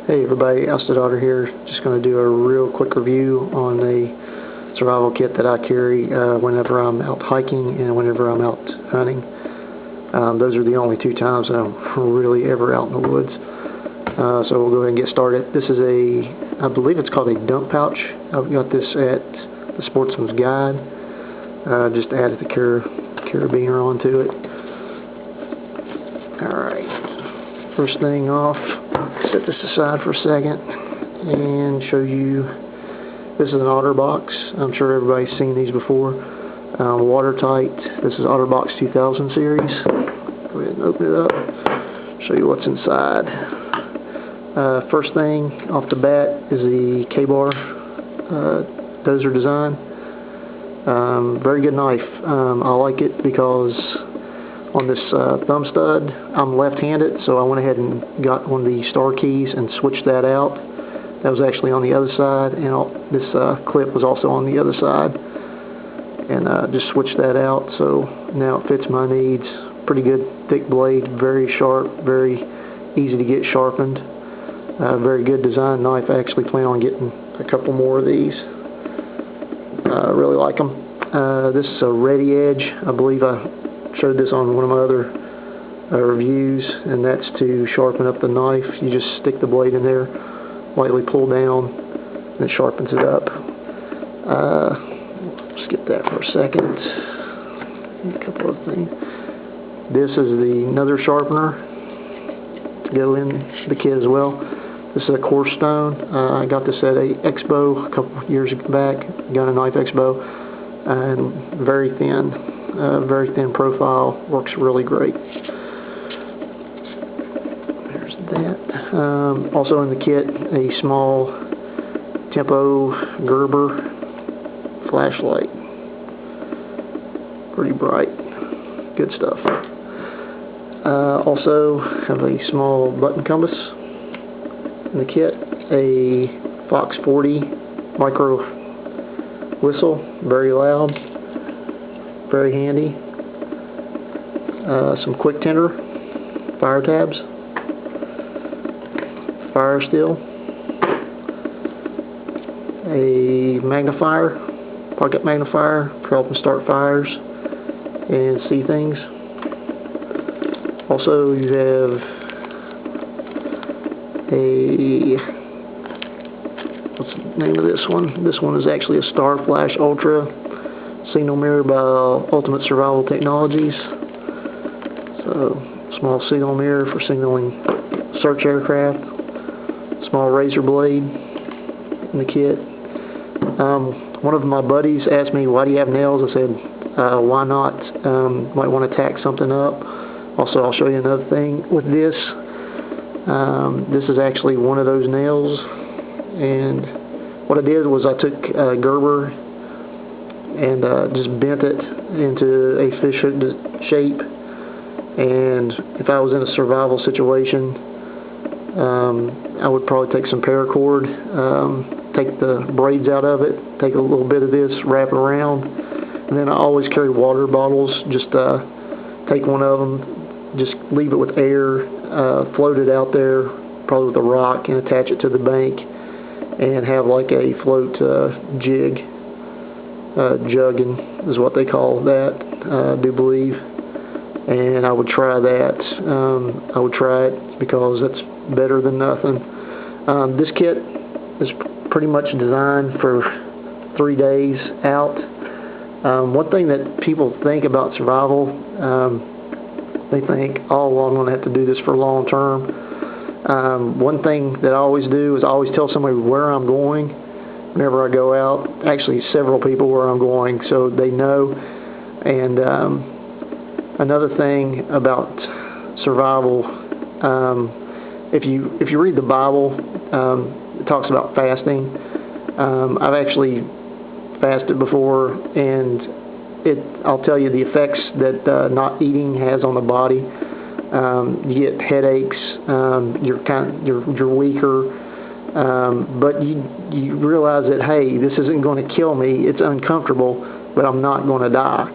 Hey everybody, Alstadaughter here. Just going to do a real quick review on the survival kit that I carry whenever I'm out hiking and whenever I'm out hunting. Those are the only two times that I'm really ever out in the woods. So we'll go ahead and get started. This is I believe it's called a dump pouch. I've got this at the Sportsman's Guide. Just added the carabiner onto it. Alright, first thing off, set this aside for a second and show you. This is an OtterBox. I'm sure everybody's seen these before. Watertight. This is OtterBox 2000 series. Go ahead and open it up, show you what's inside. First thing off the bat is the Ka-Bar dozer design. Very good knife. I like it because on this thumb stud, I'm left-handed, so I went ahead and got one of the star keys and switched that out. That was actually on the other side, and this clip was also on the other side, and just switched that out, so now it fits my needs. Pretty good thick blade, very sharp, very easy to get sharpened. Very good design knife. I actually plan on getting a couple more of these. I really like them. This is a Ready Edge. I believe I showed this on one of my other reviews, and that's to sharpen up the knife. You just stick the blade in there, lightly pull down, and it sharpens it up. Skip that for a second. A couple of things. This is another sharpener to go in the kit as well. This is a coarse stone. I got this at a expo a couple years back. Got a knife expo, and very thin profile. Works really great. There's that. Also in the kit, a small Tempo Gerber flashlight. Pretty bright. Good stuff. Also have a small button compass in the kit. A Fox 40 micro whistle. Very loud. Very handy. Some quick tinder, fire tabs, fire steel, a magnifier, pocket magnifier for helping start fires and see things. Also, you have what's the name of this one? This one is actually a Star Flash Ultra signal mirror by Ultimate Survival Technologies. So, small signal mirror for signaling search aircraft. Small razor blade in the kit. One of my buddies asked me, "Why do you have nails?" I said, "Why not? Might want to tack something up." Also, I'll show you another thing with this. This is actually one of those nails, and what I did was I took Gerber and just bent it into a fish hook shape. And if I was in a survival situation, I would probably take some paracord, take the braids out of it, take a little bit of this, wrap it around, and then I always carry water bottles. Just take one of them, just leave it with air, float it out there, probably with a rock, and attach it to the bank, and have like a float jig. Jugging is what they call that, I do believe. And I would try that. I would try it because it's better than nothing. This kit is pretty much designed for 3 days out. One thing that people think about survival, they think, "Oh, well, I'm going to have to do this for long term." One thing that I always do is I always tell somebody where I'm going whenever I go out. Actually, several people where I'm going, so they know. And another thing about survival, if you read the Bible, it talks about fasting. I've actually fasted before, and I'll tell you the effects that not eating has on the body. You get headaches. You're weaker. But you realize that, hey, this isn't going to kill me. It's uncomfortable, but I'm not going to die.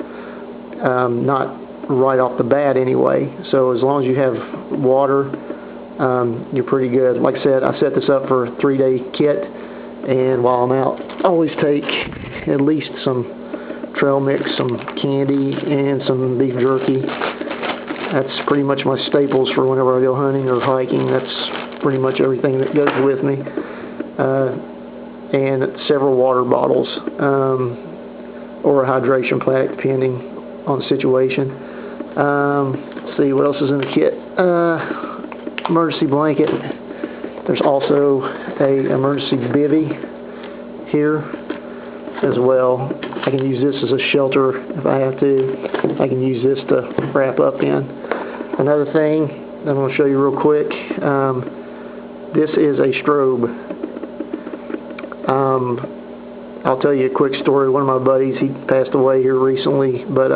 Not right off the bat anyway. So as long as you have water, you're pretty good. Like I said, I set this up for a 3-day kit, and while I'm out, I always take at least some trail mix, some candy, and some beef jerky. That's pretty much my staples for whenever I go hunting or hiking. That's pretty much everything that goes with me. And several water bottles, or a hydration pack, depending on the situation. Let's see, what else is in the kit? Emergency blanket. There's also a emergency bivy here as well. I can use this as a shelter if I have to. I can use this to wrap up in. Another thing I'm going to show you real quick. This is a strobe. I'll tell you a quick story. One of my buddies, he passed away here recently, but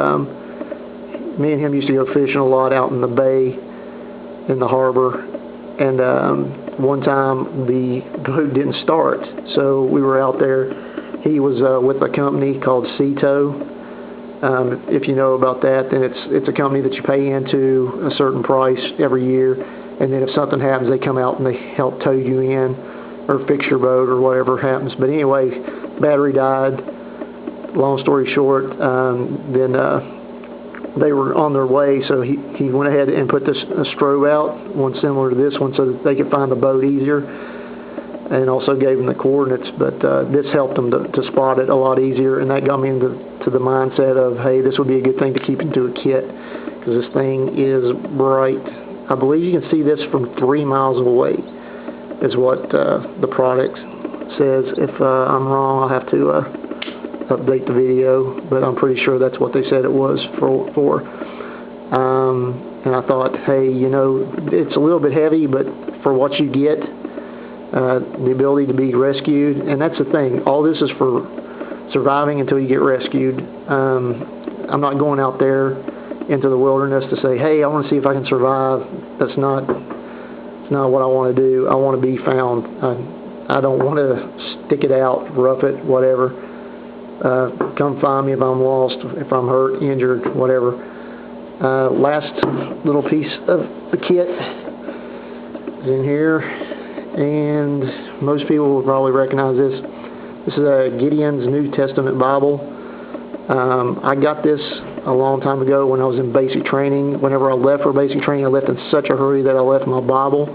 me and him used to go fishing a lot out in the bay, in the harbor, and one time the boat didn't start, so we were out there. He was with a company called Sea-Tow. If you know about that, then it's a company that you pay into a certain price every year, and then if something happens, they come out and they help tow you in or fix your boat or whatever happens. But anyway, battery died. Long story short, then they were on their way, so he went ahead and put this strobe out, one similar to this one, so that they could find the boat easier, and also gave them the coordinates. But this helped them to spot it a lot easier, and that got me into the mindset of, hey, this would be a good thing to keep into a kit, because this thing is bright. I believe you can see this from 3 miles away, is what the product says. If I'm wrong, I'll have to update the video, but I'm pretty sure that's what they said it was for. And I thought, hey, you know, it's a little bit heavy, but for what you get, the ability to be rescued, and that's the thing, all this is for surviving until you get rescued. I'm not going out there into the wilderness to say, hey, I want to see if I can survive. That's not what I want to do. I want to be found. I don't want to stick it out, rough it, whatever. Come find me if I'm lost, if I'm hurt, injured, whatever. Last little piece of the kit is in here, and most people will probably recognize this. This is a Gideon's New Testament Bible. I got this a long time ago when I was in basic training. Whenever I left for basic training, I left in such a hurry that I left my Bible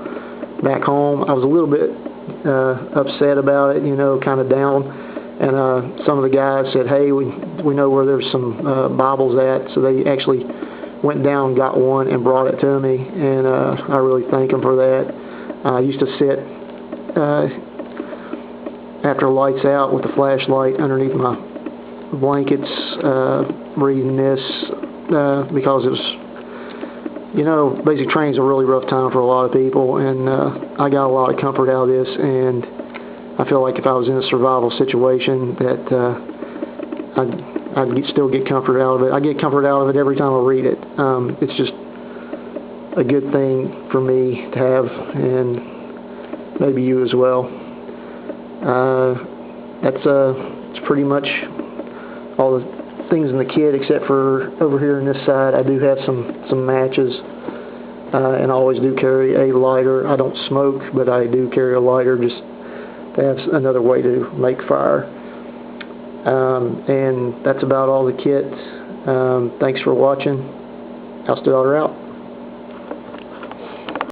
back home. I was a little bit upset about it, you know, kind of down. And some of the guys said, hey, we know where there's some Bibles at. So they actually went down, got one, and brought it to me. And I really thank them for that. I used to sit after lights out with the flashlight underneath my blankets, reading this, because it was, you know, basic training is a really rough time for a lot of people, and I got a lot of comfort out of this, and I feel like if I was in a survival situation that I'd still get comfort out of it. I get comfort out of it every time I read it. It's just a good thing for me to have, and maybe you as well. It's pretty much all the things in the kit, except for over here on this side, I do have some matches, and I always do carry a lighter. I don't smoke, but I do carry a lighter just to have another way to make fire. And that's about all the kit. Thanks for watching. House Daughter out.